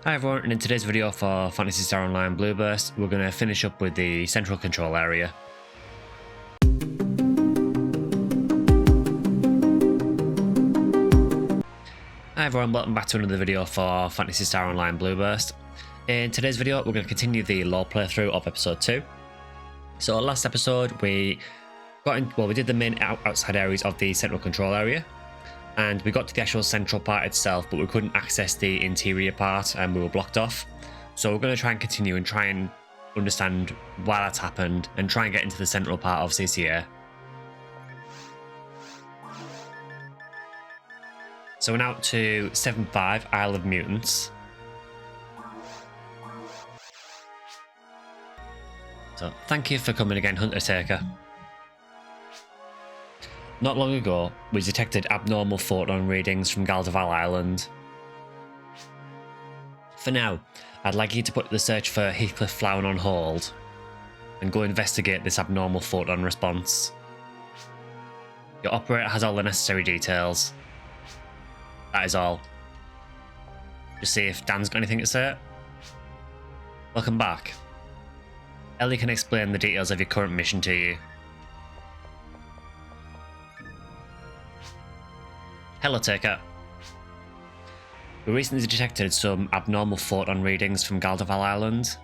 Hi everyone, and in today's video for Phantasy Star Online Blueburst, we're going to finish up with the central control area. Hi everyone, welcome back to another video for Phantasy Star Online Blueburst. In today's video, we're going to continue the lore playthrough of episode 2. So last episode, we did the main outside areas of the central control area. And we got to the actual central part itself, but we couldn't access the interior part and we were blocked off. So we're going to try and continue and try and understand why that's happened and try and get into the central part of CCA. So we're now to 7.5 Isle of Mutants. So thank you for coming again, Hunter Taker. Not long ago, we detected abnormal photon readings from Galderval Island. For now, I'd like you to put the search for Heathcliff Flowen on hold and go investigate this abnormal photon response. Your operator has all the necessary details. That is all. Just see if Dan's got anything to say. Welcome back. Ellie can explain the details of your current mission to you. Hello, Taker. We recently detected some abnormal photon readings from Galderval Island.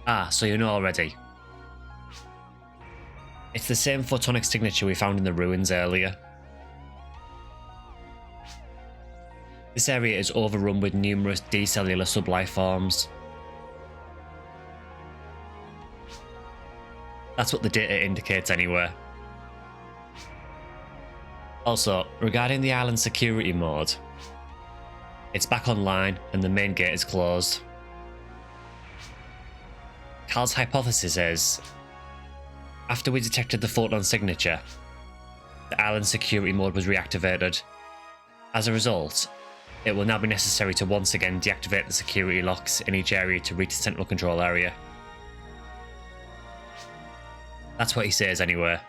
Ah, so you know already. It's the same photonic signature we found in the ruins earlier. This area is overrun with numerous decellular sublife forms. That's what the data indicates anyway. Also, regarding the island security mode, it's back online and the main gate is closed. Carl's hypothesis is, after we detected the photon signature, the island security mode was reactivated. As a result, it will now be necessary to once again deactivate the security locks in each area to reach the central control area. That's what he says anyway.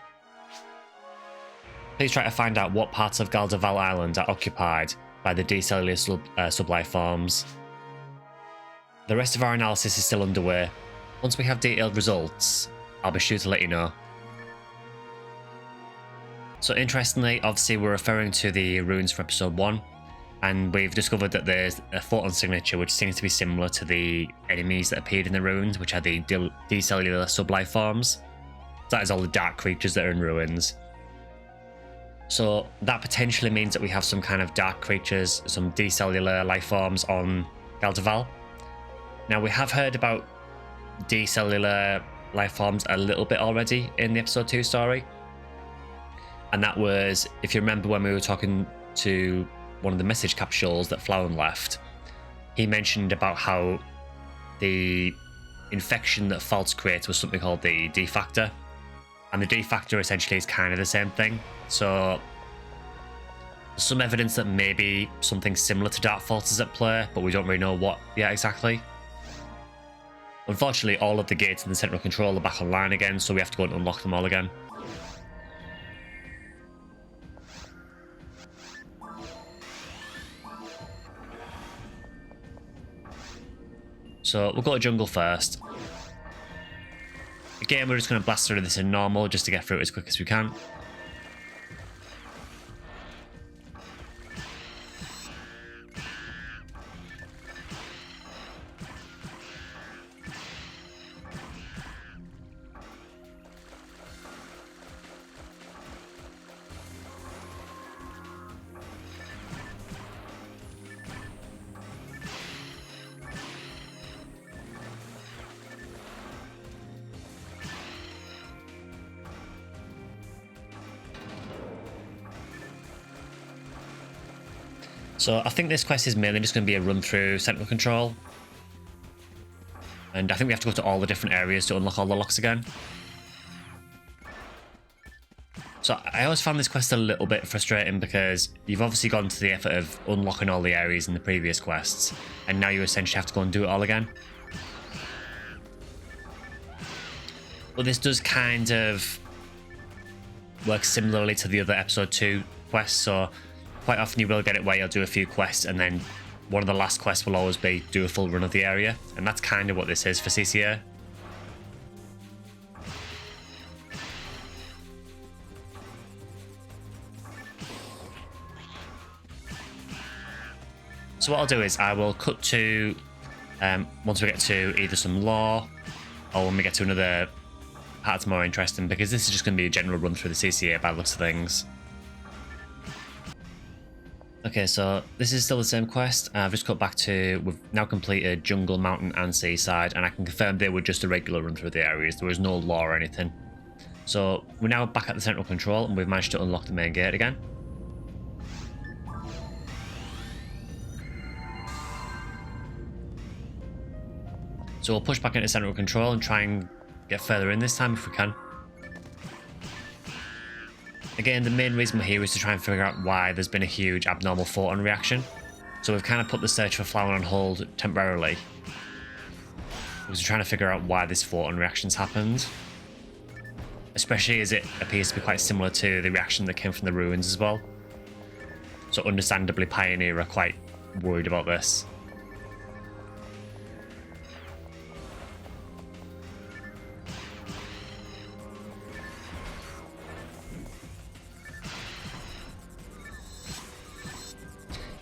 Please try to find out what parts of Galderval Island are occupied by the decellular sublife forms. The rest of our analysis is still underway. Once we have detailed results, I'll be sure to let you know. So interestingly, obviously we're referring to the ruins from episode 1, and we've discovered that there's a photon signature which seems to be similar to the enemies that appeared in the ruins, which are the decellular sublife forms. So that is all the dark creatures that are in ruins. So that potentially means that we have some kind of dark creatures, some decellular life forms on Galderval. Now we have heard about decellular life forms a little bit already in the episode 2 story. And that was, if you remember when we were talking to one of the message capsules that Flowen left, he mentioned about how the infection that False creates was something called the D factor. And the D factor essentially is kind of the same thing. So, some evidence that maybe something similar to Dark False is at play, but we don't really know what yet exactly. Unfortunately, all of the gates in the central control are back online again, so we have to go and unlock them all again. So, we'll go to jungle first. Again, we're just going to blast through this in normal just to get through it as quick as we can. So I think this quest is mainly just going to be a run through central control. And I think we have to go to all the different areas to unlock all the locks again. So I always found this quest a little bit frustrating because you've obviously gone to the effort of unlocking all the areas in the previous quests, and now you essentially have to go and do it all again. But this does kind of work similarly to the other episode 2 quests, so quite often you will get it where you'll do a few quests and then one of the last quests will always be do a full run of the area, and that's kind of what this is for CCA. So what I'll do is I will cut to once we get to either some lore or when we get to another part that's more interesting, because this is just going to be a general run through the CCA by the looks of things. Okay, so this is still the same quest. I've just cut back to, we've now completed Jungle, Mountain and Seaside, and I can confirm they were just a regular run through the areas. There was no lore or anything. So we're now back at the central control and we've managed to unlock the main gate again. So we'll push back into central control and try and get further in this time if we can. Again, the main reason we're here is to try and figure out why there's been a huge abnormal photon reaction. So we've kind of put the search for Flowen on hold temporarily, because we're trying to figure out why this photon reaction's happened. Especially as it appears to be quite similar to the reaction that came from the ruins as well. So understandably Pioneer are quite worried about this.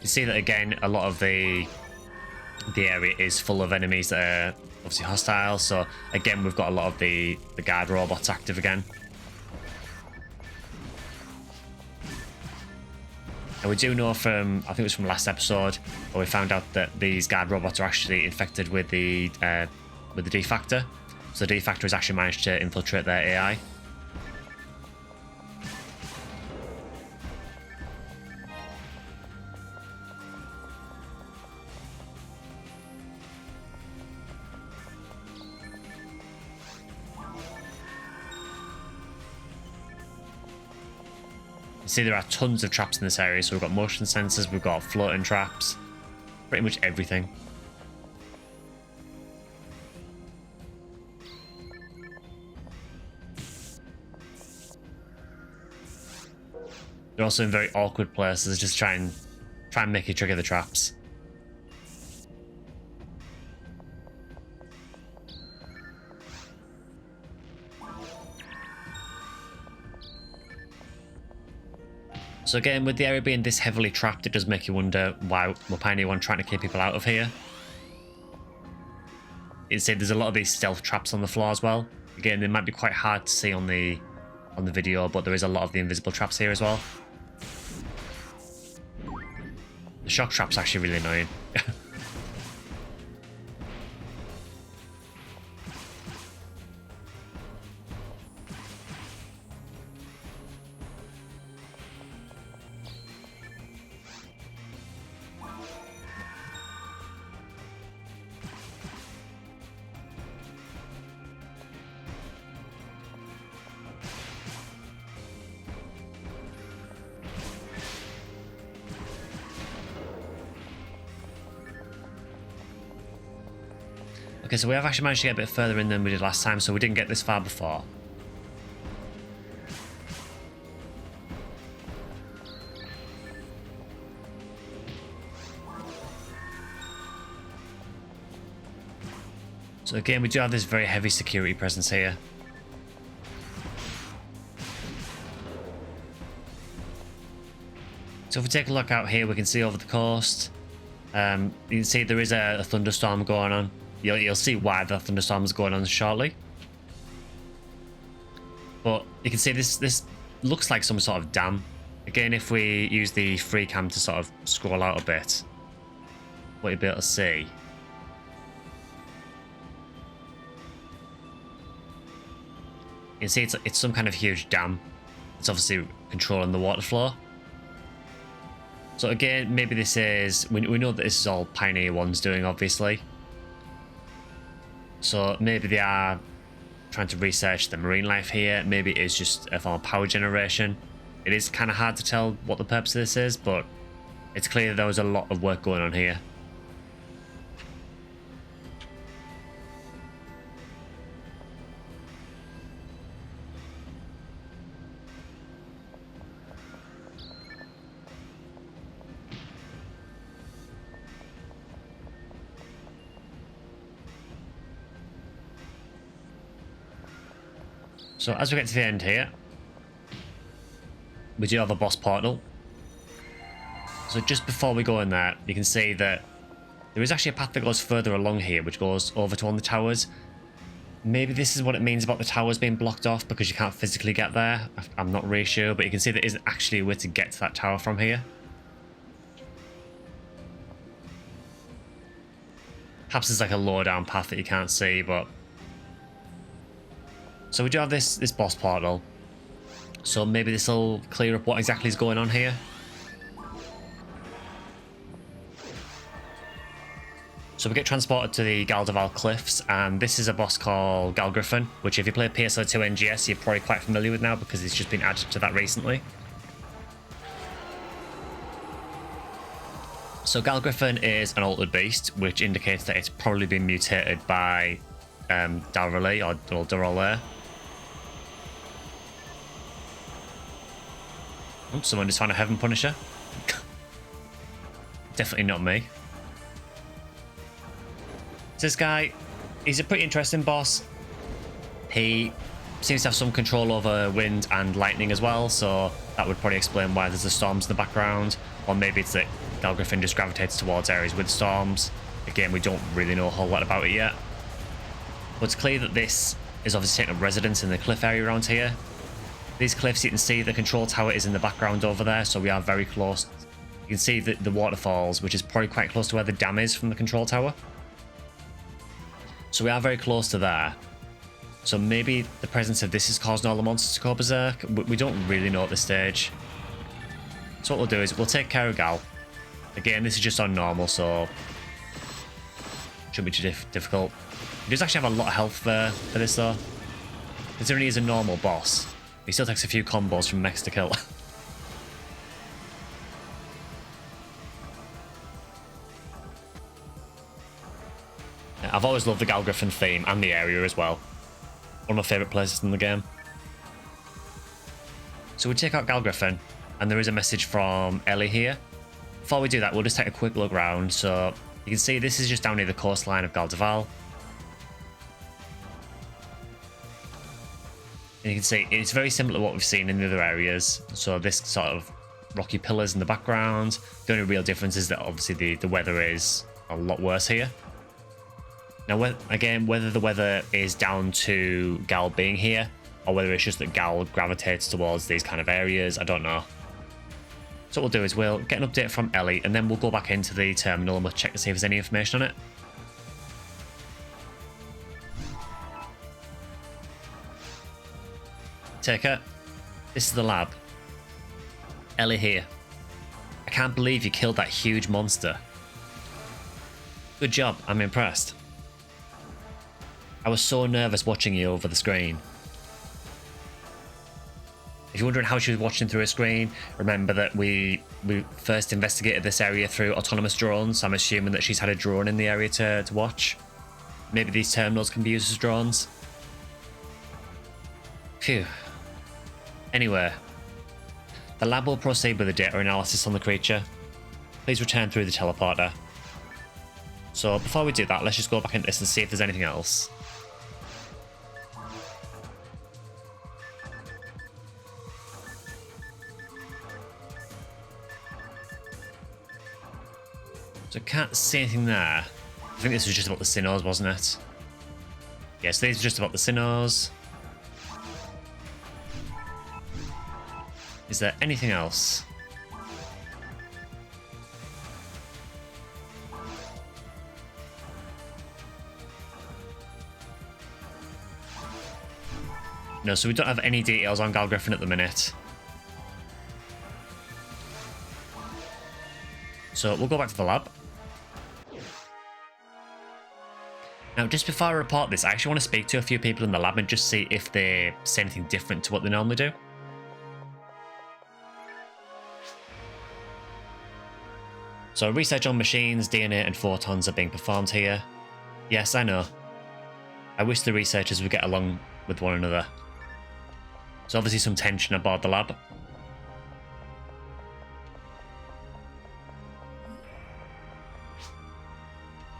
You see that again, a lot of the area is full of enemies that are obviously hostile. So again, we've got a lot of the guard robots active again. And we do know from, I think it was from last episode, where we found out that these guard robots are actually infected with the D-Factor. So the D-Factor has actually managed to infiltrate their AI. See, there are tons of traps in this area. So we've got motion sensors, we've got floating traps, pretty much everything. They're also in very awkward places, just try and make you trigger the traps. So again, with the area being this heavily trapped, it does make you wonder why we're Pioneer 1 trying to keep people out of here. It's said there's a lot of these stealth traps on the floor as well. Again, they might be quite hard to see on the video, but there is a lot of the invisible traps here as well. The shock trap's actually really annoying. Okay, so we have actually managed to get a bit further in than we did last time, so we didn't get this far before. So again, we do have this very heavy security presence here. So if we take a look out here, we can see over the coast. You can see there is a thunderstorm going on. You'll see why the thunderstorm is going on shortly. But you can see this looks like some sort of dam. Again, if we use the free cam to sort of scroll out a bit, what you'll be able to see. You can see it's some kind of huge dam. It's obviously controlling the water flow. So again, maybe this is, we know that this is all Pioneer 1's doing, obviously. So maybe they are trying to research the marine life here. Maybe it is just a form of power generation. It is kind of hard to tell what the purpose of this is, but it's clear that there was a lot of work going on here. So as we get to the end here, we do have a boss portal. So just before we go in there, you can see that there is actually a path that goes further along here, which goes over to one of the towers. Maybe this is what it means about the towers being blocked off because you can't physically get there. I'm not really sure, but you can see there isn't actually a way to get to that tower from here. Perhaps there's like a lower down path that you can't see, but... So we do have this boss portal. So maybe this will clear up what exactly is going on here. So we get transported to the Galderval Cliffs, and this is a boss called Gryphon, which if you play PSO 2 NGS, you're probably quite familiar with now because it's just been added to that recently. So Gryphon is an altered beast, which indicates that it's probably been mutated by Darrelly or Darrell. Oh, someone just found a Heaven Punisher. Definitely not me. This guy, he's a pretty interesting boss. He seems to have some control over wind and lightning as well, so that would probably explain why there's the storms in the background. Or maybe it's that Gryphon just gravitates towards areas with storms. Again, we don't really know a whole lot about it yet. But it's clear that this is obviously taking up residence in the cliff area around here. These cliffs, you can see the control tower is in the background over there, so we are very close. You can see the waterfalls, which is probably quite close to where the dam is from the control tower. So we are very close to there. So maybe the presence of this is causing all the monsters to go berserk. We don't really know at this stage. So what we'll do is we'll take care of Gal. Again, this is just on normal, so shouldn't be too difficult. He does actually have a lot of health for this though. Considering he's a normal boss, he still takes a few combos from mechs to kill. I've always loved the Gryphon theme and the area as well. One of my favourite places in the game. So we take out Gryphon, and there is a message from Ellie here. Before we do that, we'll just take a quick look around. So you can see this is just down near the coastline of Galderval. And you can see it's very similar to what we've seen in the other areas. So this sort of rocky pillars in the background. The only real difference is that obviously the weather is a lot worse here. Now, again, whether the weather is down to Gal being here, or whether it's just that Gal gravitates towards these kind of areas, I don't know. So what we'll do is we'll get an update from Ellie, and then we'll go back into the terminal and we'll check to see if there's any information on it. Take her. This is the lab. Ellie here. I can't believe you killed that huge monster. Good job, I'm impressed. I was so nervous watching you over the screen. If you're wondering how she was watching through a screen, remember that we first investigated this area through autonomous drones. So I'm assuming that she's had a drone in the area to watch. Maybe these terminals can be used as drones. Phew. Anyway, the lab will proceed with the data analysis on the creature. Please return through the teleporter. So before we do that, let's just go back into this and see if there's anything else. So I can't see anything there. I think this was just about the Sinnohs, wasn't it? Yes, these are just about the Sinnohs. Is there anything else? No, so we don't have any details on Gryphon at the minute. So we'll go back to the lab. Now, just before I report this, I actually want to speak to a few people in the lab and just see if they say anything different to what they normally do. So research on machines, DNA and photons are being performed here. Yes, I know. I wish the researchers would get along with one another. There's obviously some tension aboard the lab.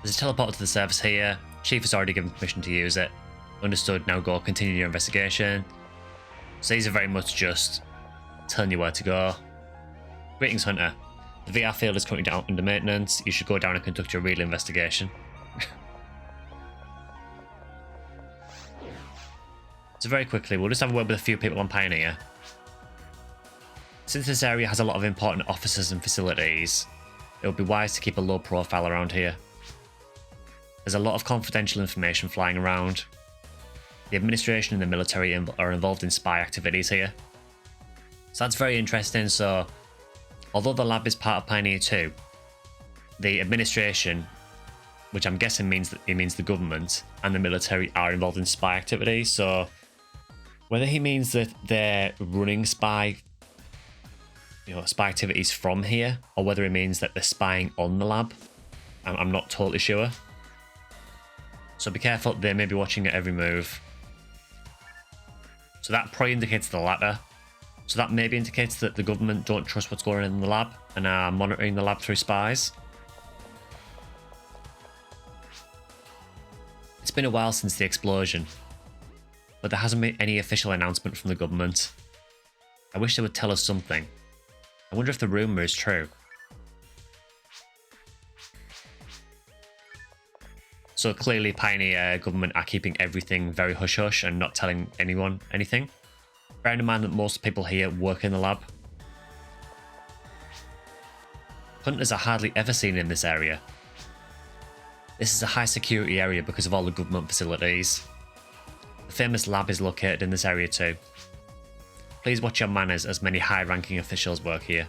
There's a teleporter to the surface here. Chief has already given permission to use it. Understood, now go continue your investigation. So these are very much just telling you where to go. Greetings, Hunter. The VR field is currently down under maintenance. You should go down and conduct your real investigation. So very quickly, we'll just have a word with a few people on Pioneer. Since this area has a lot of important offices and facilities, it would be wise to keep a low profile around here. There's a lot of confidential information flying around. The administration and the military are involved in spy activities here. So that's very interesting. So although the lab is part of Pioneer 2, the administration, which I'm guessing means that it means the government and the military, are involved in spy activities. So whether he means that they're running spy activities from here, or whether it means that they're spying on the lab, I'm not totally sure. So be careful, they may be watching at every move. So that probably indicates the latter. So that maybe indicates that the government don't trust what's going on in the lab and are monitoring the lab through spies. It's been a while since the explosion, but there hasn't been any official announcement from the government. I wish they would tell us something. I wonder if the rumour is true. So clearly Pioneer government are keeping everything very hush-hush and not telling anyone anything. Bearing in mind that most people here work in the lab. Hunters are hardly ever seen in this area. This is a high security area because of all the government facilities. The famous lab is located in this area too. Please watch your manners as many high-ranking officials work here.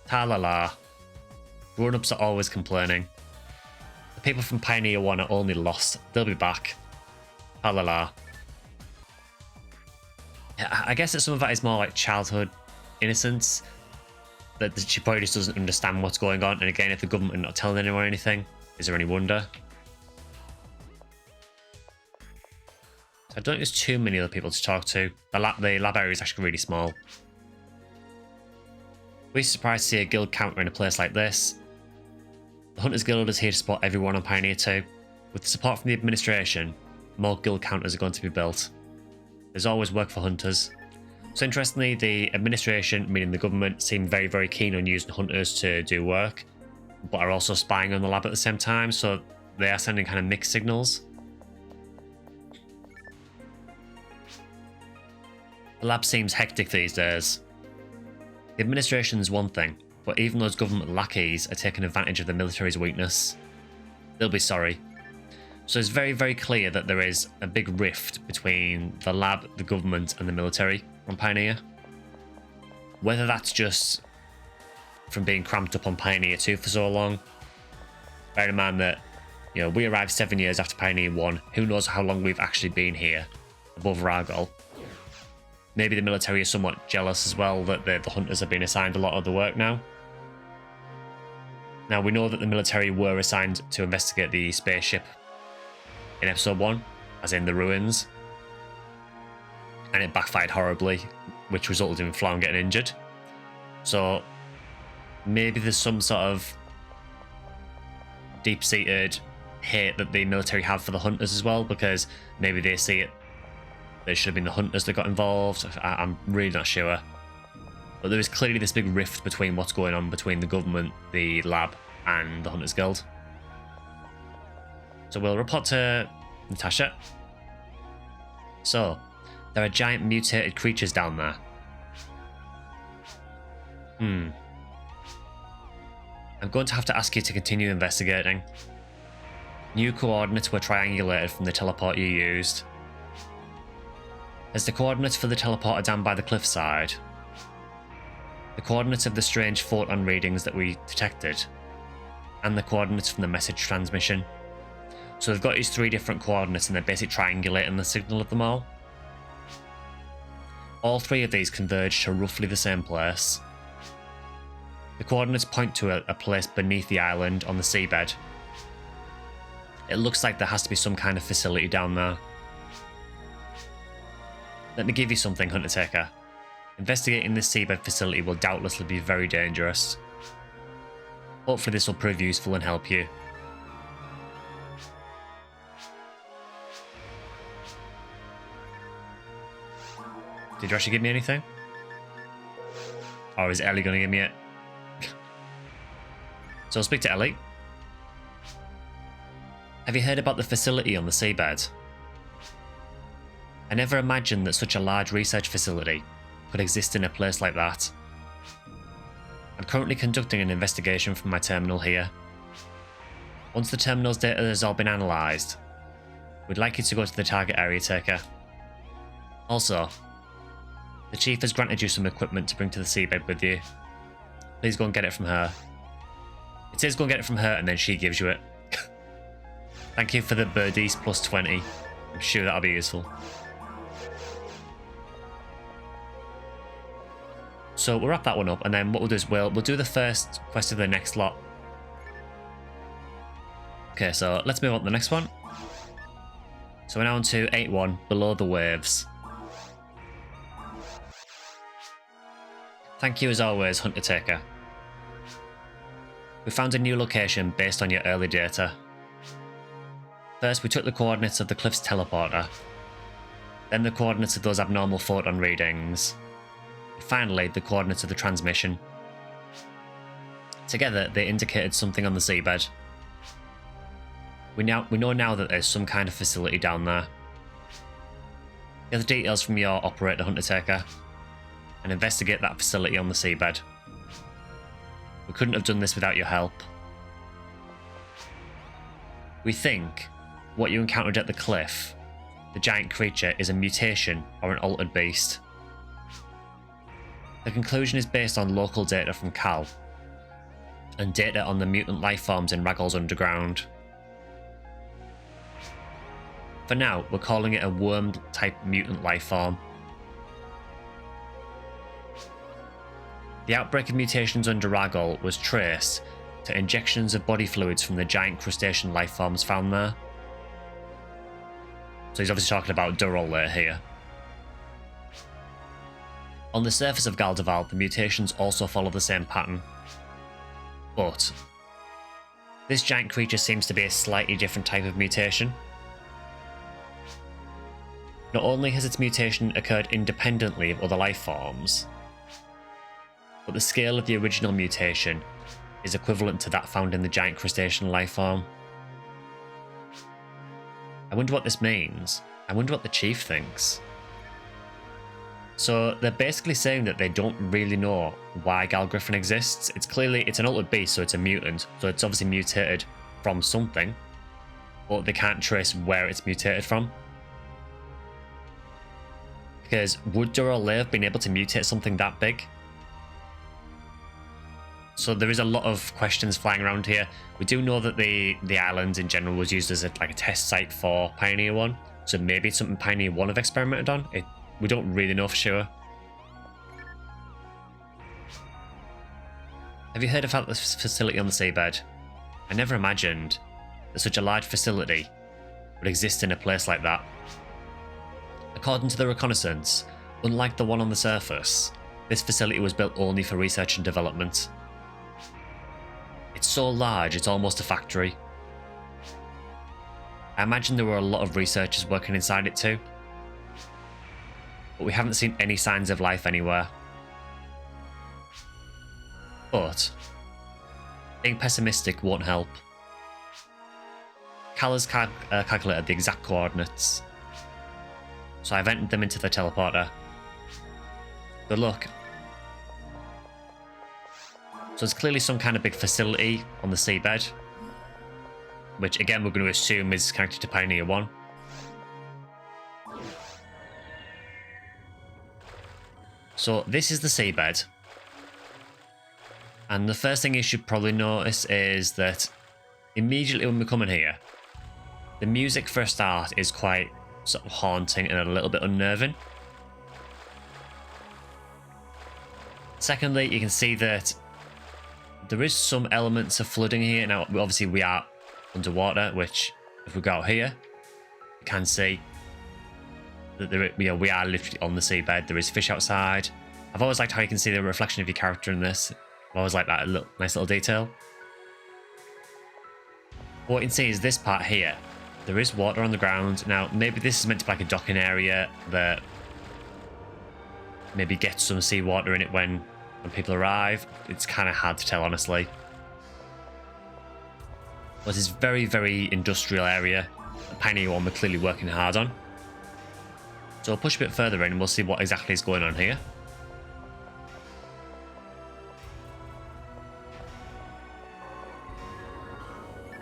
Ta-la-la. Grown-ups are always complaining. The people from Pioneer 1 are only lost. They'll be back. Ta-la-la. I guess that some of that is more like childhood innocence. That she probably just doesn't understand what's going on. And again, if the government are not telling anyone anything, is there any wonder? I don't think there's too many other people to talk to. The lab area is actually really small. We're surprised to see a guild counter in a place like this. The Hunters Guild is here to support everyone on Pioneer 2. With the support from the administration, more guild counters are going to be built. There's always work for hunters. So interestingly, the administration, meaning the government, seem very, very keen on using hunters to do work, but are also spying on the lab at the same time, so they are sending kind of mixed signals. The lab seems hectic these days. The administration is one thing, but even those government lackeys are taking advantage of the military's weakness. They'll be sorry. So it's very, very clear that there is a big rift between the lab, the government, and the military on Pioneer. Whether that's just from being cramped up on Pioneer 2 for so long. Bear in mind that, we arrived 7 years after Pioneer 1. Who knows how long we've actually been here above Rargol. Maybe the military is somewhat jealous as well that the hunters have been assigned a lot of the work now. Now, we know that the military were assigned to investigate the spaceship in episode 1, as in the ruins. And it backfired horribly, which resulted in Flowen getting injured. So maybe there's some sort of deep-seated hate that the military have for the hunters as well, because maybe they see it. It should have been the hunters that got involved. I'm really not sure. But there is clearly this big rift between what's going on between the government, the lab, and the Hunters Guild. So we'll report to Natasha. So, there are giant mutated creatures down there. I'm going to have to ask you to continue investigating. New coordinates were triangulated from the teleport you used. There's the coordinates for the teleporter down by the cliffside. The coordinates of the strange photon readings that we detected. And the coordinates from the message transmission. So they've got these 3 different coordinates and they're basically triangulating the signal of them all. All 3 of these converge to roughly the same place. The coordinates point to a place beneath the island on the seabed. It looks like there has to be some kind of facility down there. Let me give you something, Hunter Taker. Investigating this seabed facility will doubtlessly be very dangerous. Hopefully this will prove useful and help you. Did you actually give me anything? Or is Ellie going to give me it? So I'll speak to Ellie. Have you heard about the facility on the seabed? I never imagined that such a large research facility could exist in a place like that. I'm currently conducting an investigation from my terminal here. Once the terminal's data has all been analysed, we'd like you to go to the target area taker. Also, the Chief has granted you some equipment to bring to the seabed with you. Please go and get it from her. It says go and get it from her and then she gives you it. Thank you for the birdies plus 20. I'm sure that'll be useful. So we'll wrap that one up, and then what we'll do is we'll do the first quest of the next lot. Okay, so let's move on to the next one. So we're now on to 8-1, Below the Waves. Thank you as always, Hunter Taker. We found a new location based on your early data. First, we took the coordinates of the Cliff's teleporter, then the coordinates of those abnormal photon readings, and finally the coordinates of the transmission. Together, they indicated something on the seabed. We know now that there's some kind of facility down there. Get the details from your operator, Hunter Taker, and investigate that facility on the seabed. We couldn't have done this without your help. We think what you encountered at the cliff, the giant creature, is a mutation or an altered beast. The conclusion is based on local data from Cal and data on the mutant life forms in Raggle's underground. For now, we're calling it a worm-type mutant life form. The outbreak of mutations under Raggle was traced to injections of body fluids from the giant crustacean life forms found there. So he's obviously talking about Durol here. On the surface of Galdeval, the mutations also follow the same pattern. But this giant creature seems to be a slightly different type of mutation. Not only has its mutation occurred independently of other life forms, but the scale of the original mutation is equivalent to that found in the giant crustacean life form. I wonder what this means. I wonder what the Chief thinks. So they're basically saying that they don't really know why Gryphon exists. It's an altered beast, so it's a mutant. So it's obviously mutated from something, but they can't trace where it's mutated from. Because would Durol have been able to mutate something that big? So there is a lot of questions flying around here. We do know that the island in general was used as a test site for Pioneer 1. So maybe it's something Pioneer 1 have experimented on. We don't really know for sure. Have you heard about this facility on the seabed? I never imagined that such a large facility would exist in a place like that. According to the reconnaissance, unlike the one on the surface, this facility was built only for research and development. It's so large, it's almost a factory. I imagine there were a lot of researchers working inside it too. But we haven't seen any signs of life anywhere. But being pessimistic won't help. Cal has calculated the exact coordinates, so I've entered them into the teleporter. Good luck. So there's clearly some kind of big facility on the seabed, which again we're going to assume is connected to Pioneer 1. So this is the seabed, and the first thing you should probably notice is that immediately when we come in here, the music for a start is quite sort of haunting and a little bit unnerving. Secondly, you can see that there is some elements of flooding here. Now, obviously we are underwater, which if we go out here, you can see that we are literally on the seabed. There is fish outside. I've always liked how you can see the reflection of your character in this. I always like that nice little detail. What you can see is this part here. There is water on the ground. Now, maybe this is meant to be like a docking area that maybe get some seawater in it when people arrive. It's kind of hard to tell, honestly. But it's very, very industrial area. The Pioneer one we're clearly working hard on. So we'll push a bit further in and we'll see what exactly is going on here.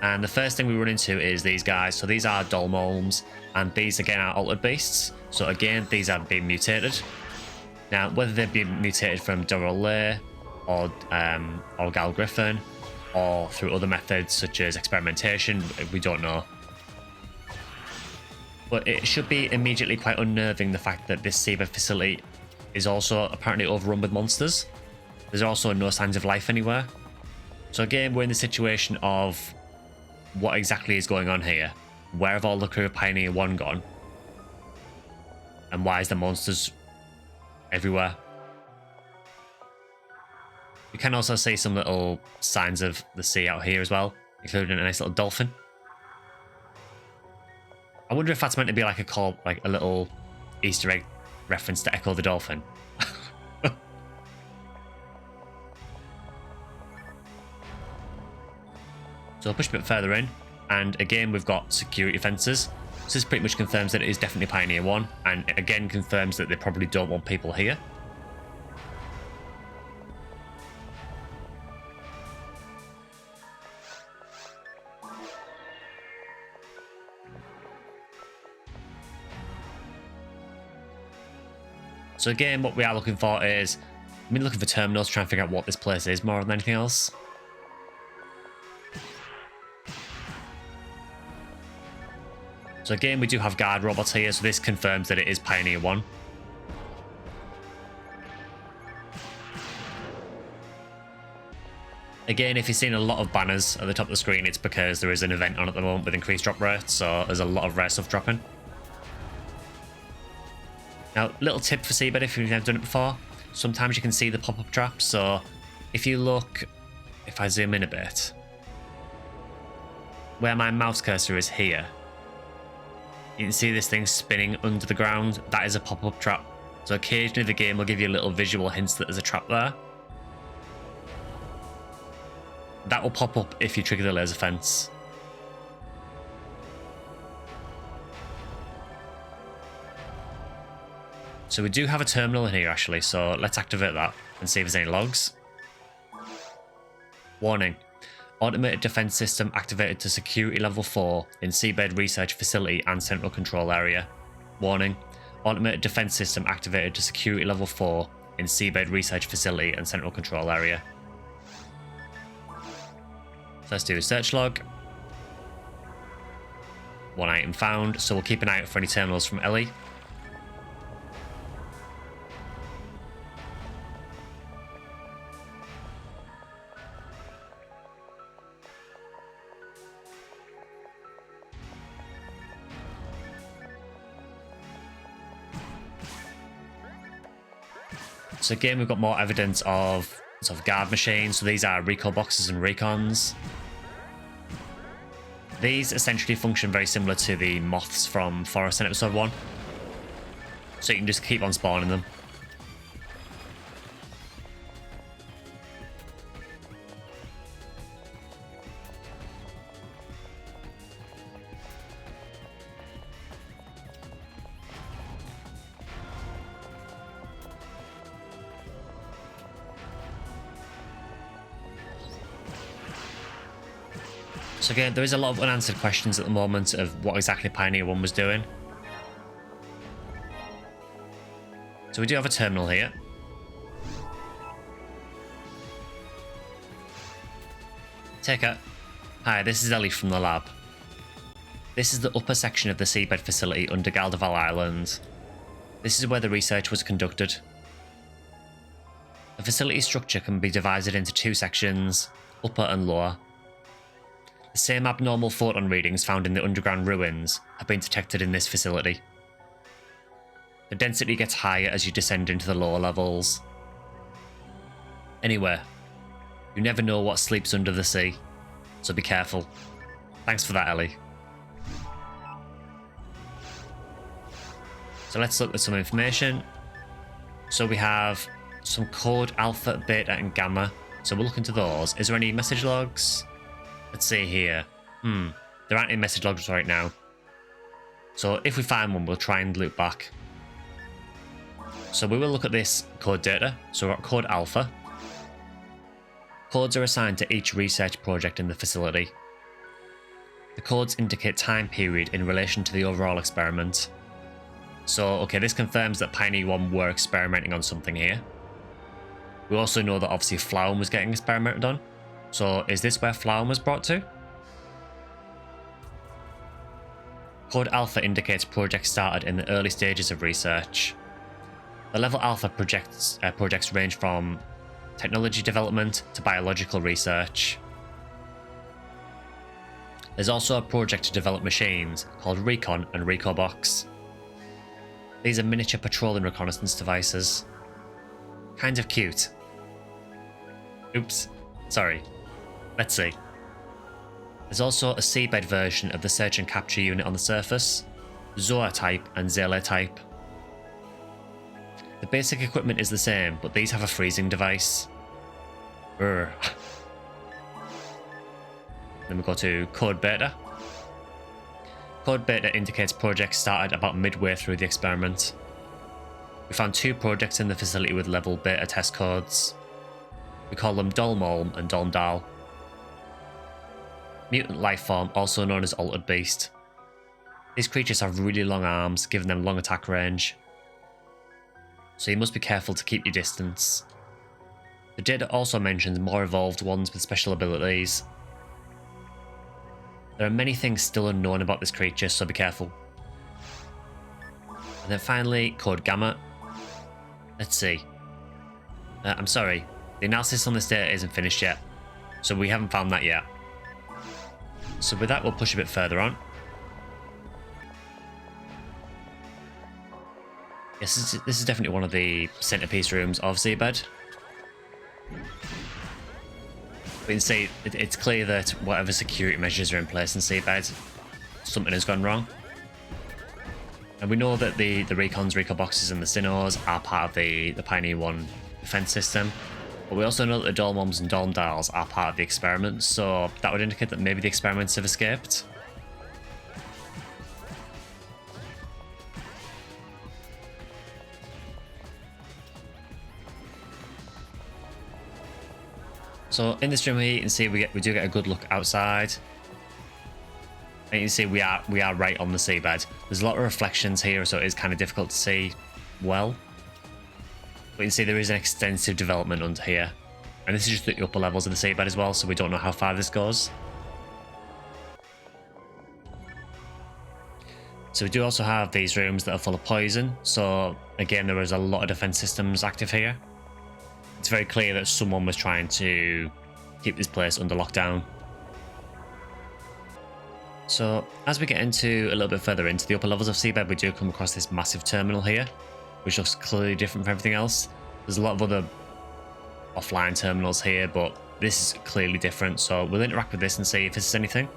And the first thing we run into is these guys. So these are Dolmolms, and these again are altered beasts. So again, these are being mutated. Now, whether they're being mutated from Dorole or Gryphon, or through other methods such as experimentation, we don't know. But it should be immediately quite unnerving the fact that this Seabed facility is also apparently overrun with monsters. There's also no signs of life anywhere. So again, we're in the situation of what exactly is going on here? Where have all the crew of Pioneer 1 gone? And why is the monsters everywhere? You can also see some little signs of the sea out here as well, including a nice little dolphin. I wonder if that's meant to be like a call, like a little Easter egg reference to Echo the Dolphin. So I'll push a bit further in, and again we've got security fences. So this pretty much confirms that it is definitely Pioneer 1, and it again confirms that they probably don't want people here. So again, what we are looking for is, looking for terminals, trying to figure out what this place is more than anything else. So again, we do have guard robots here, so this confirms that it is Pioneer 1. Again, if you're seeing a lot of banners at the top of the screen, it's because there is an event on at the moment with increased drop rates, so there's a lot of rare stuff dropping. Now, little tip for Seabed if you've never done it before, sometimes you can see the pop-up traps, so if you look, if I zoom in a bit, where my mouse cursor is here, you can see this thing spinning under the ground. That is a pop-up trap. So occasionally the game will give you little visual hints that there's a trap there. That will pop up if you trigger the laser fence. So we do have a terminal in here actually, so let's activate that and see if there's any logs. Warning. Automated defense system activated to security level 4 in Seabed research facility and central control area. Warning. Automated defense system activated to security level 4 in Seabed research facility and central control area. So let's do a search log. One item found, so we'll keep an eye out for any terminals from Ellie. So again, we've got more evidence of sort of guard machines. So these are recall boxes and recons. These essentially function very similar to the moths from Forest in episode 1. So you can just keep on spawning them. So again, there is a lot of unanswered questions at the moment of what exactly Pioneer 1 was doing. So we do have a terminal here. Taker. Hi, this is Ellie from the lab. This is the upper section of the Seabed facility under Galderval Island. This is where the research was conducted. The facility structure can be divided into two sections, upper and lower. The same abnormal photon readings found in the underground ruins have been detected in this facility. The density gets higher as you descend into the lower levels. Anyway, you never know what sleeps under the sea, so be careful. Thanks for that, Ellie. So let's look at some information. So we have some code alpha, beta, and gamma. So we'll look into those. Is there any message logs? Let's see here. There aren't any message logs right now. So if we find one, we'll try and loop back. So we will look at this code data. So we've got code alpha. Codes are assigned to each research project in the facility. The codes indicate time period in relation to the overall experiment. So, okay, this confirms that Pioneer 1 were experimenting on something here. We also know that obviously Flowen was getting experimented on. So is this where Flowen was brought to? Code Alpha indicates projects started in the early stages of research. The level Alpha projects range from technology development to biological research. There's also a project to develop machines called Recon and Recobox. These are miniature patrol and reconnaissance devices. Kind of cute. Oops, sorry. Let's see. There's also a Seabed version of the search and capture unit on the surface, Zoa type and Zele type. The basic equipment is the same, but these have a freezing device. Then we go to Code Beta. Code Beta indicates projects started about midway through the experiment. We found 2 projects in the facility with level beta test codes. We call them Dolmolm and Dolmdal. Mutant life form, also known as Altered Beast. These creatures have really long arms, giving them long attack range. So you must be careful to keep your distance. The data also mentions more evolved ones with special abilities. There are many things still unknown about this creature, so be careful. And then finally, Code Gamma. Let's see. I'm sorry, the analysis on this data isn't finished yet, so we haven't found that yet. So with that, we'll push a bit further on. Yes, this is definitely one of the centerpiece rooms of Seabed. We can see it's clear that whatever security measures are in place in Seabed, something has gone wrong. And we know that the Recons, Recoboxes and the Sinos are part of the Pioneer 1 defense system. But we also know that the Dolmoms and Dolmdals are part of the experiment, so that would indicate that maybe the experiments have escaped. So in this room here, you can see we do get a good look outside. And you can see we are right on the seabed. There's a lot of reflections here, so it is kind of difficult to see well. But you can see there is an extensive development under here. And this is just the upper levels of the seabed as well, so we don't know how far this goes. So we do also have these rooms that are full of poison. So again, there is a lot of defense systems active here. It's very clear that someone was trying to keep this place under lockdown. So as we get into a little bit further into the upper levels of Seabed, we do come across this massive terminal here, which looks clearly different from everything else. There's a lot of other offline terminals here, but this is clearly different. So we'll interact with this and see if this is anything.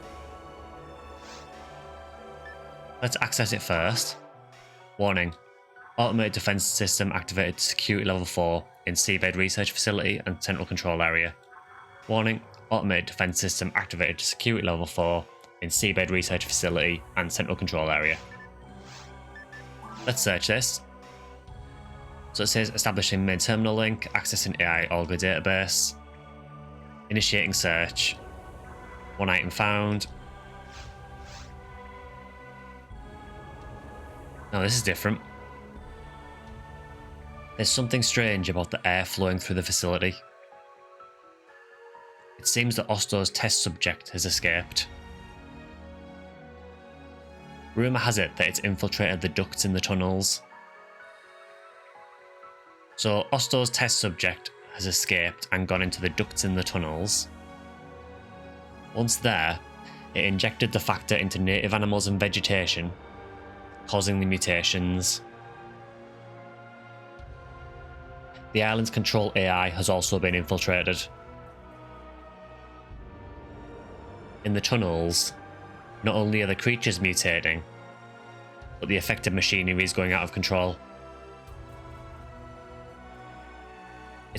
Let's access it first. Warning. Automated defense system activated to security level 4 in Seabed research facility and central control area. Warning. Automated defense system activated to security level 4 in Seabed research facility and central control area. Let's search this. So it says establishing main terminal link, accessing AI Olga database, initiating search, 1 item found. Now this is different. There's something strange about the air flowing through the facility. It seems that Osto's test subject has escaped. Rumour has it that it's infiltrated the ducts in the tunnels. So Osto's test subject has escaped and gone into the ducts in the tunnels. Once there, it injected the factor into native animals and vegetation, causing the mutations. The island's control AI has also been infiltrated. In the tunnels, not only are the creatures mutating, but the affected machinery is going out of control.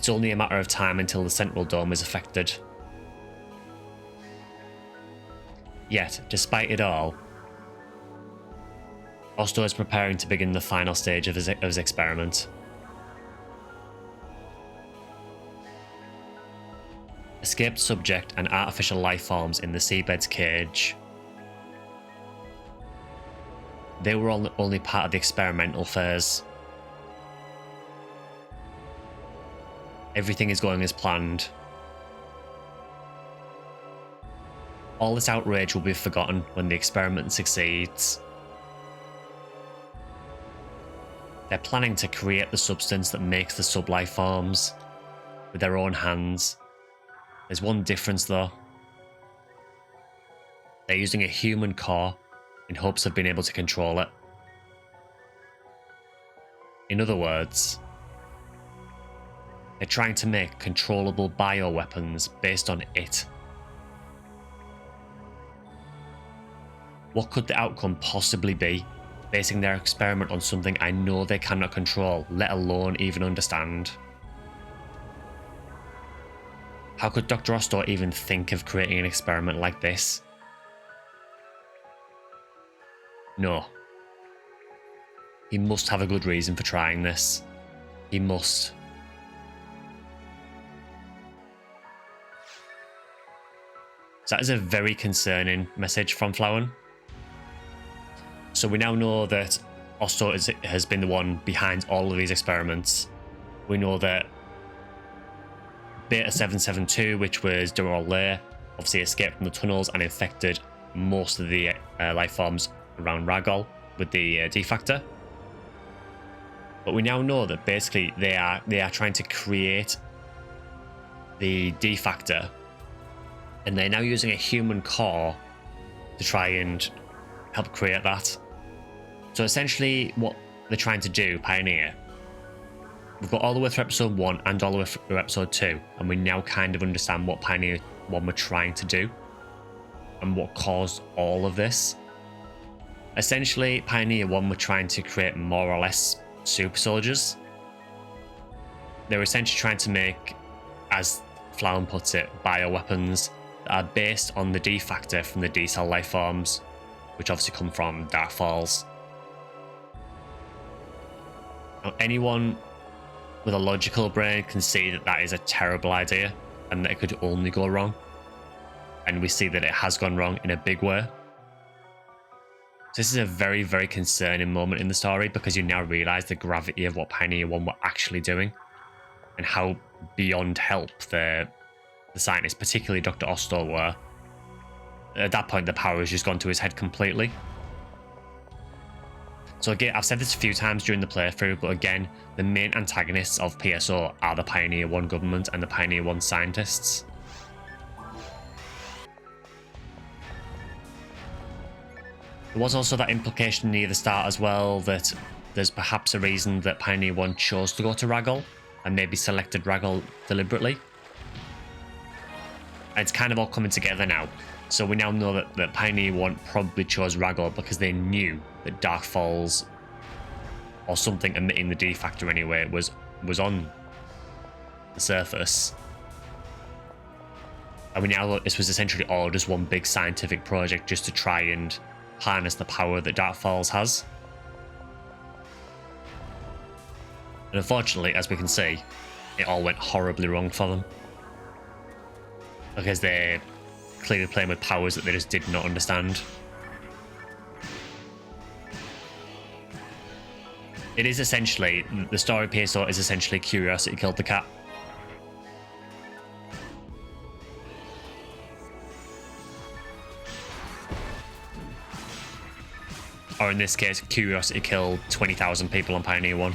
It's only a matter of time until the central dome is affected. Yet, despite it all, Osto is preparing to begin the final stage of his experiment. Escaped subject and artificial life forms in the Seabed's cage. They were only part of the experimental phase. Everything is going as planned. All this outrage will be forgotten when the experiment succeeds. They're planning to create the substance that makes the sub-life forms with their own hands. There's one difference though. They're using a human core in hopes of being able to control it. In other words, they're trying to make controllable bioweapons based on it. What could the outcome possibly be, basing their experiment on something I know they cannot control, let alone even understand? How could Dr. Osto even think of creating an experiment like this? No. He must have a good reason for trying this. He must. So that is a very concerning message from Flowen. So we now know that Osto has been the one behind all of these experiments. We know that Beta 772, which was Dural Lair, obviously escaped from the tunnels and infected most of the life forms around Ragol with the D factor. But we now know that basically they are trying to create the D factor, and they're now using a human core to try and help create that. So essentially what they're trying to do, Pioneer, we've got all the way through episode 1 and all the way through episode 2, and we now kind of understand what Pioneer 1 were trying to do and what caused all of this. Essentially, Pioneer 1 were trying to create more or less super soldiers. They were essentially trying to make, as Flowen puts it, bioweapons that are based on the D factor from the D cell life forms, which obviously come from Dark Falls. Now, anyone with a logical brain can see that that is a terrible idea and that it could only go wrong. And we see that it has gone wrong in a big way. So this is a very, very concerning moment in the story, because you now realise the gravity of what Pioneer 1 were actually doing and how beyond help the scientists, particularly Dr. Osto, were. At that point, the power has just gone to his head completely. So again, I've said this a few times during the playthrough, but again, the main antagonists of PSO are the Pioneer 1 government and the Pioneer 1 scientists. There was also that implication near the start as well that there's perhaps a reason that Pioneer 1 chose to go to Ragol and maybe selected Ragol deliberately. And it's kind of all coming together now. So we now know that Pioneer 1 probably chose Ragol because they knew that Dark Falls, or something emitting the D factor anyway, was on the surface. And we now know this was essentially all just one big scientific project just to try and harness the power that Dark Falls has. And unfortunately, as we can see, it all went horribly wrong for them, because they're clearly playing with powers that they just did not understand. It is essentially, the story of PSO is essentially Curiosity killed the cat. Or in this case, Curiosity killed 20,000 people on Pioneer 1.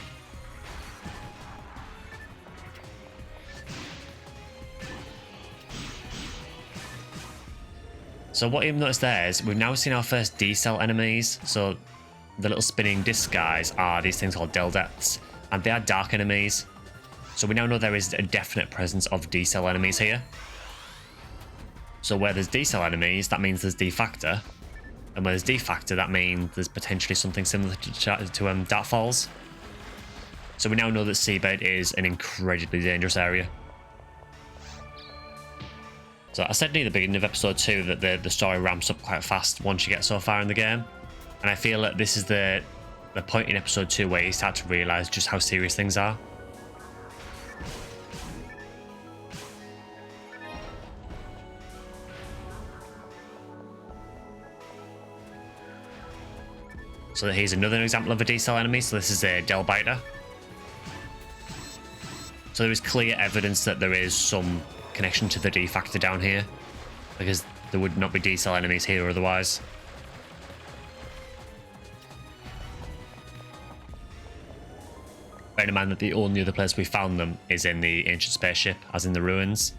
So what you've noticed there is we've now seen our first D-cell enemies. So the little spinning disc guys are these things called Deldets, and they are dark enemies. So we now know there is a definite presence of D-cell enemies here. So where there's D-cell enemies, that means there's D-factor. And where there's D-factor, that means there's potentially something similar to Dark Falls. So we now know that Seabed is an incredibly dangerous area. So I said near the beginning of episode 2 that the story ramps up quite fast once you get so far in the game. And I feel that this is the point in episode 2 where you start to realise just how serious things are. So here's another example of a D-cell enemy. So this is a Delbiter. So there is clear evidence that there is some connection to the D factor down here, because there would not be D-cell enemies here otherwise. Bear in mind that the only other place we found them is in the ancient spaceship, as in the ruins.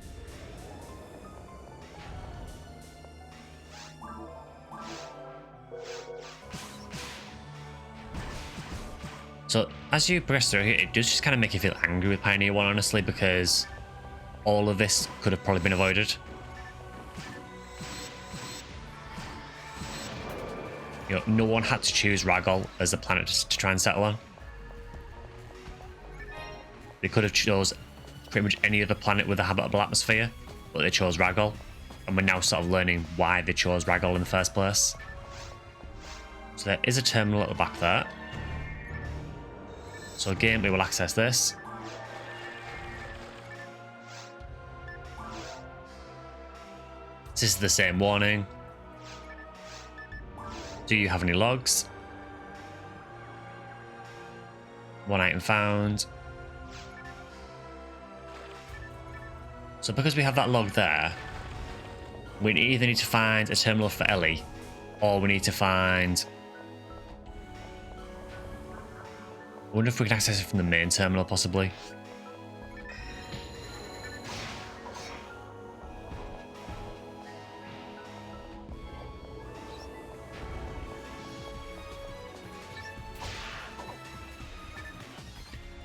So as you progress through here, it does just kind of make you feel angry with Pioneer 1, honestly, because all of this could have probably been avoided. You know, no one had to choose Ragol as a planet to try and settle on. They could have chose pretty much any other planet with a habitable atmosphere, but they chose Ragol, and we're now sort of learning why they chose Ragol in the first place. So there is a terminal at the back there. So again, we will access this. This is the same warning. Do you have any logs? One item found. So because we have that log there, we either need to find a terminal for Ellie, or we need to find... I wonder if we can access it from the main terminal, possibly.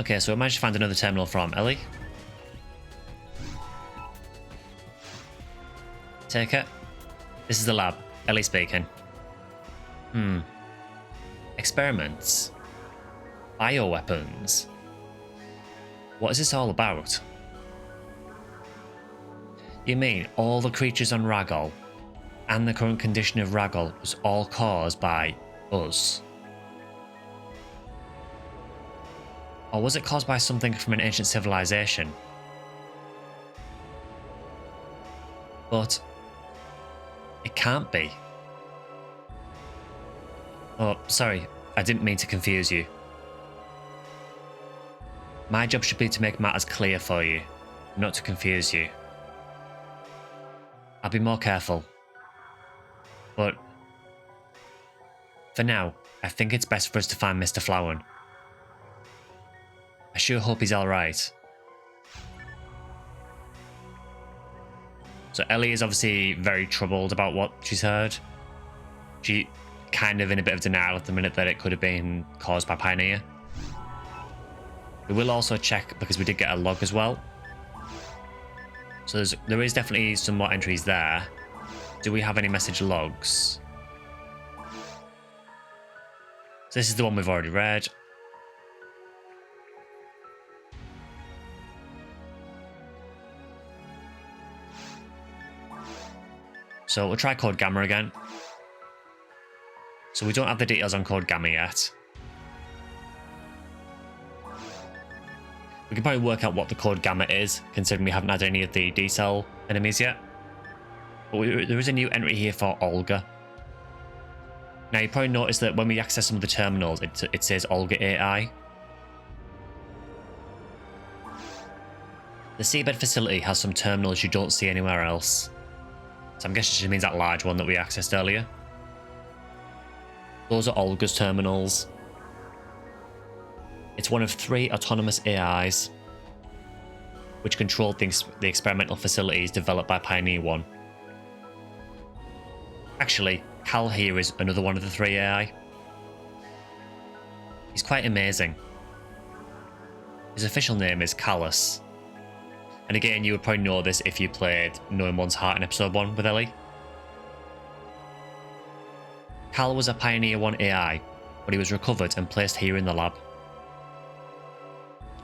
Okay, so we managed to find another terminal from Ellie. Take it. This is the lab. Ellie speaking. Experiments. Bioweapons. What is this all about? You mean all the creatures on Ragol and the current condition of Ragol was all caused by us? Or was it caused by something from an ancient civilization? But it can't be. Oh, sorry, I didn't mean to confuse you. My job should be to make matters clear for you, not to confuse you. I'll be more careful. But for now, I think it's best for us to find Mr. Flowen. I sure hope he's alright. So Ellie is obviously very troubled about what she's heard. She kind of in a bit of denial at the minute that it could have been caused by Pioneer. We will also check because we did get a log as well. So there is definitely some more entries there. Do we have any message logs? So this is the one we've already read. So we'll try Code Gamma again. So we don't have the details on Code Gamma yet. We can probably work out what the Code Gamma is, considering we haven't had any of the D-cell enemies yet. But there is a new entry here for Olga. Now you probably noticed that when we access some of the terminals, it says Olga AI. The Seabed facility has some terminals you don't see anywhere else. So I'm guessing it means that large one that we accessed earlier. Those are Olga's terminals. It's one of 3 autonomous AIs which controlled the experimental facilities developed by Pioneer 1. Actually, Cal here is another one of the 3 AI. He's quite amazing. His official name is Callus. And again, you would probably know this if you played Knowing One's Heart in episode 1 with Ellie. Cal was a Pioneer 1 AI, but he was recovered and placed here in the lab.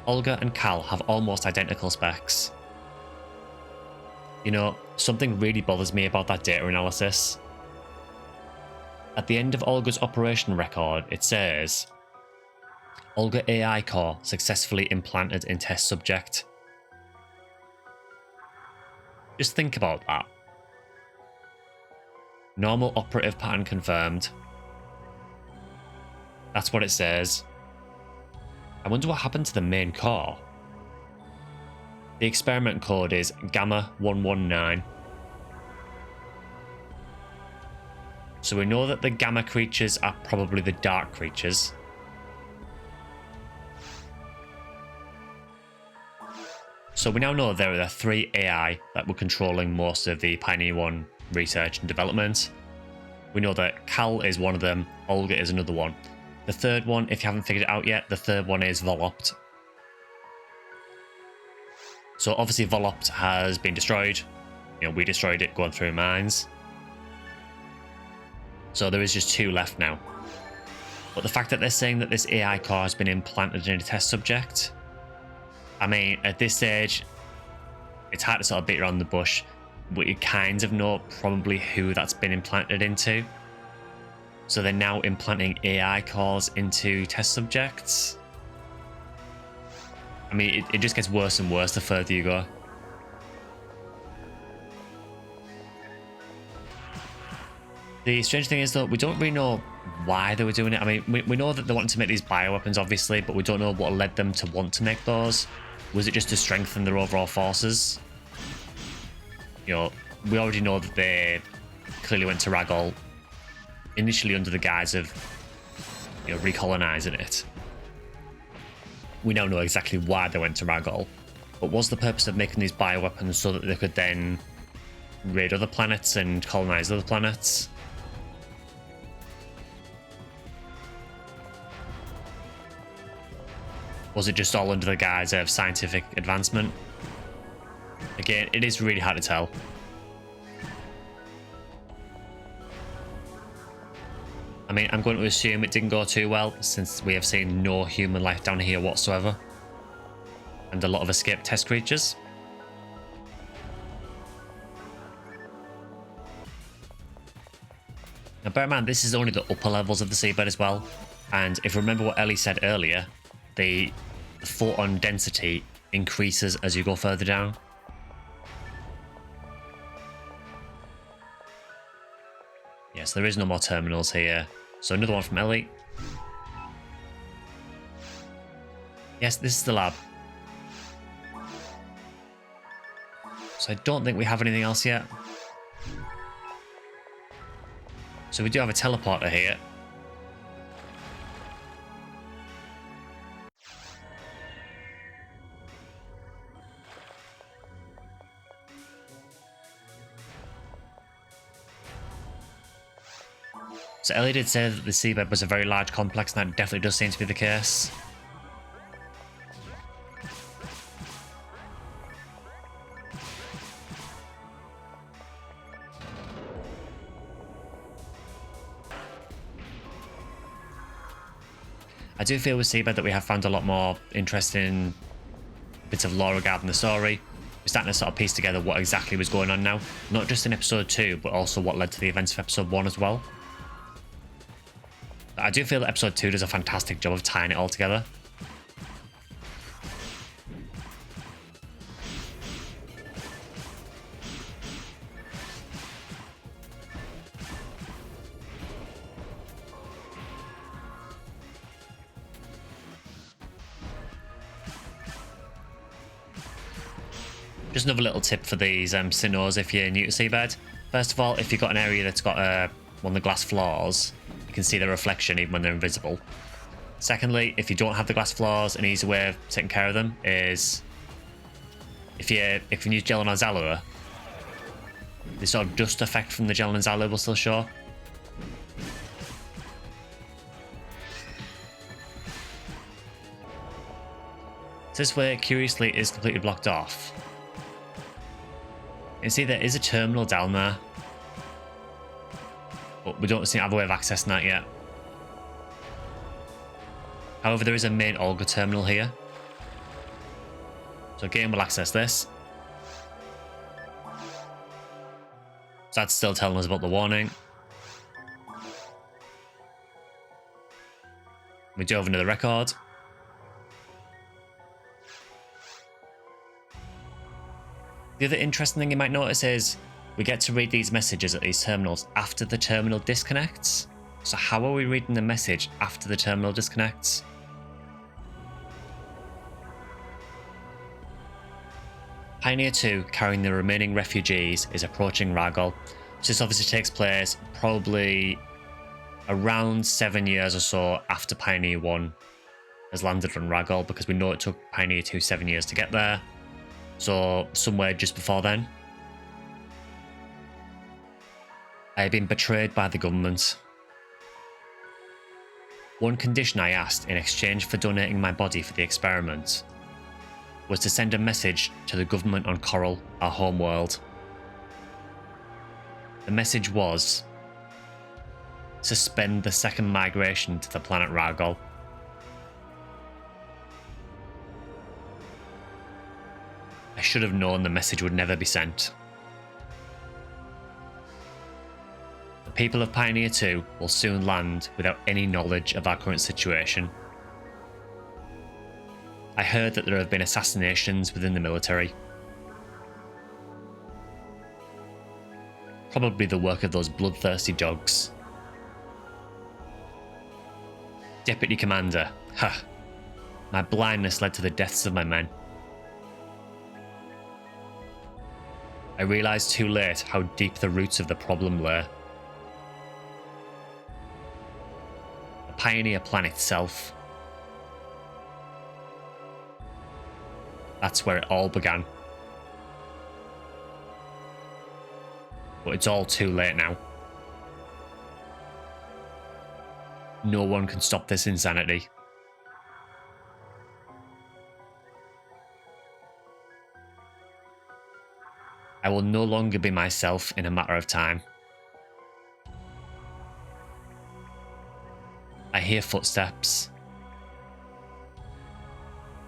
Olga and Cal have almost identical specs. You know, something really bothers me about that data analysis. At the end of Olga's operation record, it says, Olga AI core successfully implanted in test subject. Just think about that. Normal operative pattern confirmed. That's what it says. I wonder what happened to the main core. The experiment code is Gamma 119. So we know that the Gamma creatures are probably the dark creatures. So we now know there are 3 AI that were controlling most of the Pioneer 1 research and development. We know that Cal is one of them, Olga is another one. The third one, if you haven't figured it out yet, the third one is Volopt. So obviously Volopt has been destroyed. You know, we destroyed it going through mines. So there is just 2 left now. But the fact that they're saying that this AI core has been implanted in a test subject, I mean, at this stage, it's hard to sort of beat around the bush, but you kind of know probably who that's been implanted into. So they're now implanting AI cores into test subjects. I mean, it just gets worse and worse the further you go. The strange thing is, though, we don't really know why they were doing it. I mean, we know that they wanted to make these bioweapons, obviously, but we don't know what led them to want to make those. Was it just to strengthen their overall forces? You know, we already know that they clearly went to Ragol initially under the guise of, you know, recolonizing it. We now know exactly why they went to Ragol. But was the purpose of making these bioweapons so that they could then raid other planets and colonize other planets? Was it just all under the guise of scientific advancement? Again, it is really hard to tell. I mean, I'm going to assume it didn't go too well, since we have seen no human life down here whatsoever. And a lot of escaped test creatures. Now bear in mind, this is only the upper levels of the seabed as well. And if you remember what Ellie said earlier, the photon density increases as you go further down. Yes, there is no more terminals here. So another one from Ellie. Yes, this is the lab. So I don't think we have anything else yet. So we do have a teleporter here. So Ellie did say that the seabed was a very large complex, and that definitely does seem to be the case. I do feel with Seabed that we have found a lot more interesting bits of lore regarding the story. We're starting to sort of piece together what exactly was going on now. Not just in episode 2, but also what led to the events of episode 1 as well. I do feel that episode 2 does a fantastic job of tying it all together. Just another little tip for these Sinnohs if you're new to Seabed. First of all, if you've got an area that's got one of the glass floors, you can see the reflection even when they're invisible. Secondly, if you don't have the glass floors, an easy way of taking care of them is if you use gel and Zalua, the sort of dust effect from the gel and Zalua will still show. This way, curiously, is completely blocked off. You see there is a terminal down there, but we don't seem to have a way of accessing that yet. However, there is a main Olga terminal here. So game will access this. So that's still telling us about the warning. We dove into the record. The other interesting thing you might notice is we get to read these messages at these terminals after the terminal disconnects. So how are we reading the message after the terminal disconnects? Pioneer 2, carrying the remaining refugees, is approaching Ragol. So this obviously takes place probably around 7 years or so after Pioneer 1 has landed on Ragol, because we know it took Pioneer 2 7 years to get there. So somewhere just before then. I have been betrayed by the government. One condition I asked in exchange for donating my body for the experiment was to send a message to the government on Coral, our home world. The message was: suspend the second migration to the planet Ragol. I should have known the message would never be sent. The people of Pioneer 2 will soon land without any knowledge of our current situation. I heard that there have been assassinations within the military. Probably the work of those bloodthirsty dogs. Deputy Commander, my blindness led to the deaths of my men. I realised too late how deep the roots of the problem lay. The Pioneer plan itself. That's where it all began. But it's all too late now. No one can stop this insanity. I will no longer be myself in a matter of time. I hear footsteps.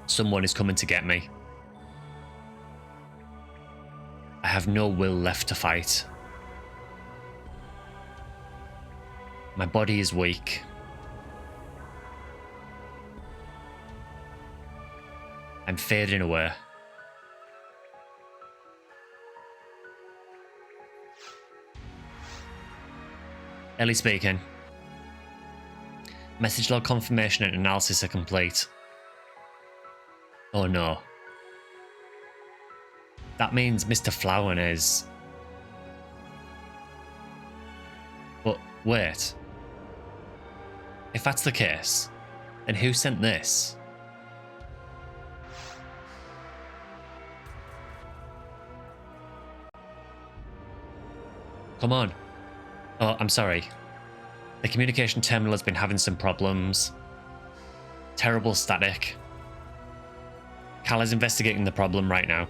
Someone is coming to get me. I have no will left to fight. My body is weak. I'm fading away. Ellie speaking. Message log confirmation and analysis are complete. Oh no. That means Mr. Flowen is... But wait. If that's the case, then who sent this? Come on. Oh, I'm sorry. The communication terminal has been having some problems. Terrible static. Cal is investigating the problem right now.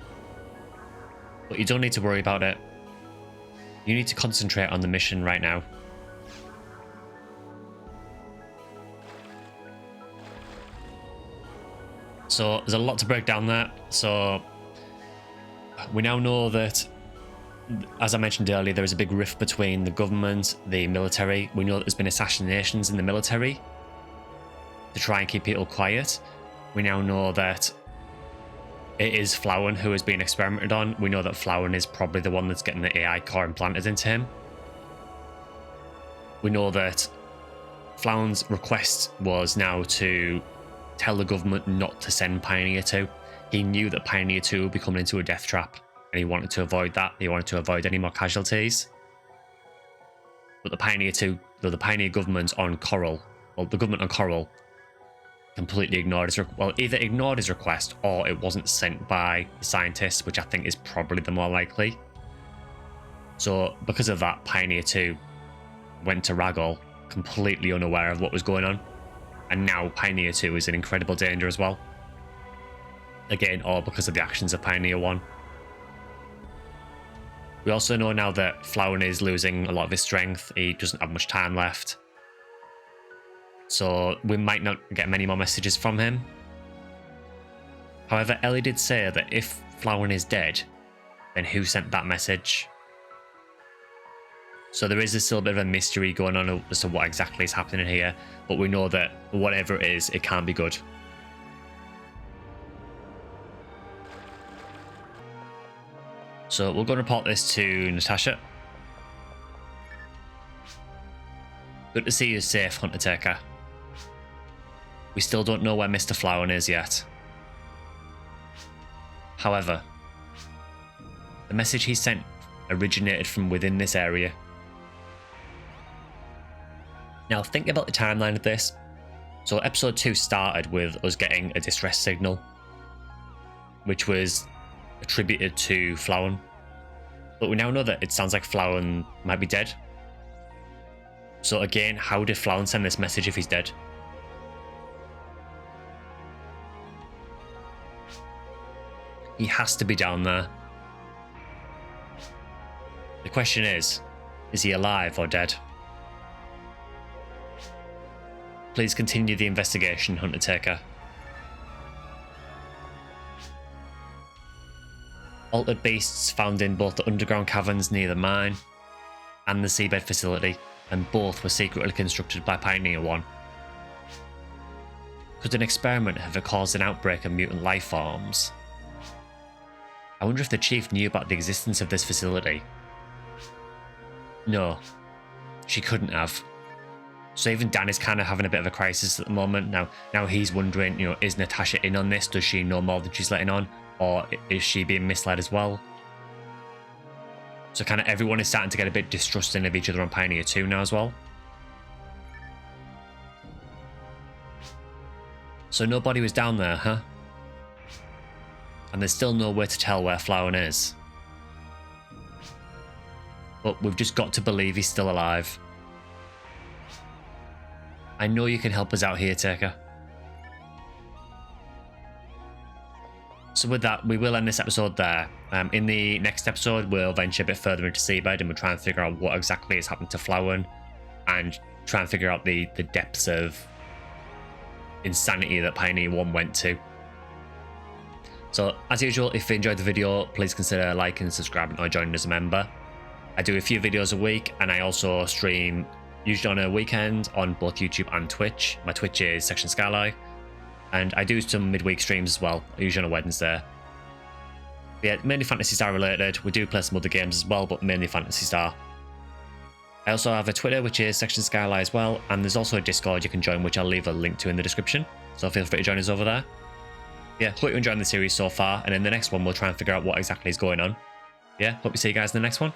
But you don't need to worry about it. You need to concentrate on the mission right now. So there's a lot to break down there. So we now know that, as I mentioned earlier, there is a big rift between the government, the military. We know that there's been assassinations in the military to try and keep people quiet. We now know that it is Flowen who is being experimented on. We know that Flowen is probably the one that's getting the AI core implanted into him. We know that Flowen's request was now to tell the government not to send Pioneer 2. He knew that Pioneer 2 would be coming into a death trap, and he wanted to avoid that. He wanted to avoid any more casualties. But the Pioneer 2, the Pioneer government on Coral, well, the government on Coral completely ignored his either ignored his request or it wasn't sent by the scientists, which I think is probably the more likely. So because of that, Pioneer 2 went to Ragol completely unaware of what was going on, and now Pioneer 2 is in incredible danger as well. Again, all because of the actions of Pioneer 1. We also know now that Flowen is losing a lot of his strength. He doesn't have much time left. So we might not get many more messages from him. However, Ellie did say that if Flowen is dead, then who sent that message? So there is still a bit of a mystery going on as to what exactly is happening here, but we know that whatever it is, it can't be good. So we'll go and report this to Natasha. Good to see you safe, Hunter Taker. We still don't know where Mr. Flowen is yet. However, the message he sent originated from within this area. Now think about the timeline of this. So episode 2 started with us getting a distress signal, which was attributed to Flowen. But we now know that it sounds like Flowen might be dead. So again, how did Flowen send this message if he's dead? He has to be down there. The question is he alive or dead? Please continue the investigation, Hunter Taker. Altered beasts found in both the underground caverns near the mine and the Seabed facility, and both were secretly constructed by Pioneer 1. Could an experiment have caused an outbreak of mutant life forms? I wonder if the chief knew about the existence of this facility. No, she couldn't have. So even Dan is kind of having a bit of a crisis at the moment. Now he's wondering, is Natasha in on this? Does she know more than she's letting on? Or is she being misled as well? So kind of everyone is starting to get a bit distrusting of each other on Pioneer 2 now as well. So nobody was down there, huh? And there's still no way to tell where Flowen is. But we've just got to believe he's still alive. I know you can help us out here, Taker. So with that, we will end this episode there. In the next episode, we'll venture a bit further into Seabed and we'll try and figure out what exactly has happened to Flowen and try and figure out the depths of insanity that Pioneer 1 went to. So as usual, if you enjoyed the video, please consider liking, subscribing or joining as a member. I do a few videos a week and I also stream usually on a weekend on both YouTube and Twitch. My Twitch is Section Skyline. And I do some midweek streams as well, usually on a Wednesday. Yeah, mainly Phantasy Star related. We do play some other games as well, but mainly Phantasy Star. I also have a Twitter, which is Section Skyline as well. And there's also a Discord you can join, which I'll leave a link to in the description. So feel free to join us over there. Yeah, hope you're enjoying the series so far. And in the next one, we'll try and figure out what exactly is going on. Yeah, hope to see you guys in the next one.